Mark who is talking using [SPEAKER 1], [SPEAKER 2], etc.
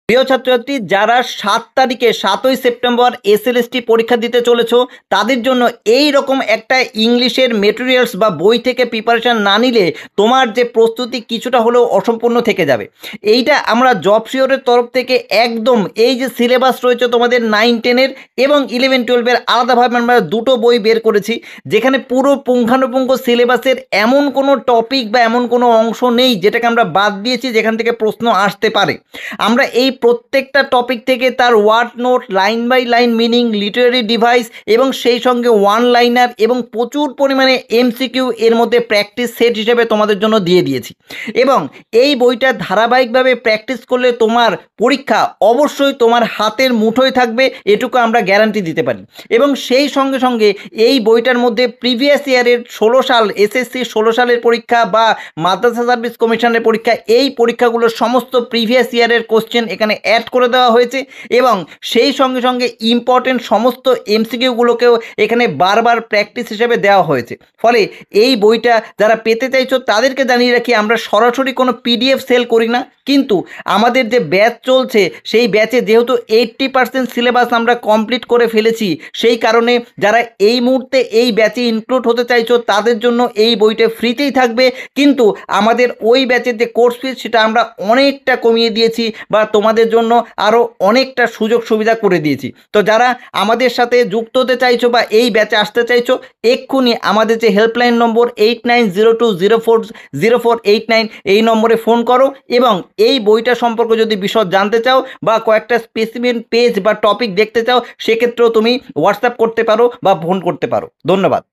[SPEAKER 1] প্রিয় ছাত্রছাত্রী, যারা 7 তারিখে 7ই সেপ্টেম্বর এসএলএসটি পরীক্ষা দিতে চলেছো, তাদের জন্য এই রকম একটা ইংলিশের মেটেরিয়ালস বা বই থেকে প্রিপারেশান না নিলে তোমার যে প্রস্তুতি কিছুটা হলেও অসম্পূর্ণ থেকে যাবে। এইটা আমরা জব শিওরের তরফ থেকে একদম এই যে সিলেবাস রয়েছে তোমাদের 9-10-এর এবং 11-12-এর আলাদাভাবে আমরা দুটো বই বের করেছি, যেখানে পুরো পুঙ্খানুপুঙ্খ সিলেবাসের এমন কোনো টপিক বা এমন কোনো অংশ নেই যেটাকে আমরা বাদ দিয়েছি যেখান থেকে প্রশ্ন আসতে পারে। আমরা এই প্রত্যেকটা টপিক থেকে তার word note, line by line meaning, literary device এবং সেই সঙ্গে ওয়ান লাইনার এবং প্রচুর পরিমাণে এমসিকিউ এর মধ্যে প্র্যাকটিস সেট হিসেবে তোমাদের জন্য দিয়ে দিয়েছি। এবং এই বইটা ধারাবাহিকভাবে প্র্যাকটিস করলে তোমার পরীক্ষা অবশ্যই তোমার হাতের মুঠোয় থাকবে, এটুকু আমরা গ্যারান্টি দিতে পারি। এবং সেই সঙ্গে সঙ্গে এই বইটার মধ্যে প্রিভিয়াস ইয়ারের 16 সাল এসএসসি 16 সালের পরীক্ষা বা মাদ্রাসা সার্ভিস কমিশনের পরীক্ষা, এই পরীক্ষাগুলোর সমস্ত প্রিভিয়াস ইয়ারের কোশ্চেন এখানে অ্যাড করে দেওয়া হয়েছে এবং সেই সঙ্গে সঙ্গে ইম্পর্টেন্ট সমস্ত এমসিকিউগুলোকেও এখানে বারবার প্র্যাকটিস হিসেবে দেওয়া হয়েছে। ফলে এই বইটা যারা পেতে চাইছো তাদেরকে জানিয়ে রাখি, আমরা সরাসরি কোনো পিডিএফ সেল করি না, কিন্তু আমাদের যে ব্যাচ চলছে সেই ব্যাচে যেহেতু 80% সিলেবাস আমরা কমপ্লিট করে ফেলেছি, সেই কারণে যারা এই মুহূর্তে এই ব্যাচে ইনক্লুড হতে চাইছো তাদের জন্য এই বইটা ফ্রিতেই থাকবে। কিন্তু আমাদের ওই ব্যাচের যে কোর্স ফিস সেটা আমরা অনেকটা কমিয়ে দিয়েছি বা তোমাদের জন্য আরও অনেকটা সুযোগ সুবিধা করে দিয়েছি। তো যারা আমাদের সাথে যুক্ত হতে চাইছো বা এই ব্যাচে আসতে চাইছো, এক্ষুনি আমাদের যে হেল্পলাইন নম্বর 8902040489 এই নম্বরে ফোন করো এবং এই বইটা সম্পর্কে যদি বিশদ জানতে চাও বা কয়েকটা স্পেসিফিক পেজ বা টপিক দেখতে চাও, সেক্ষেত্রেও তুমি হোয়াটসঅ্যাপ করতে পারো বা ফোন করতে পারো। ধন্যবাদ।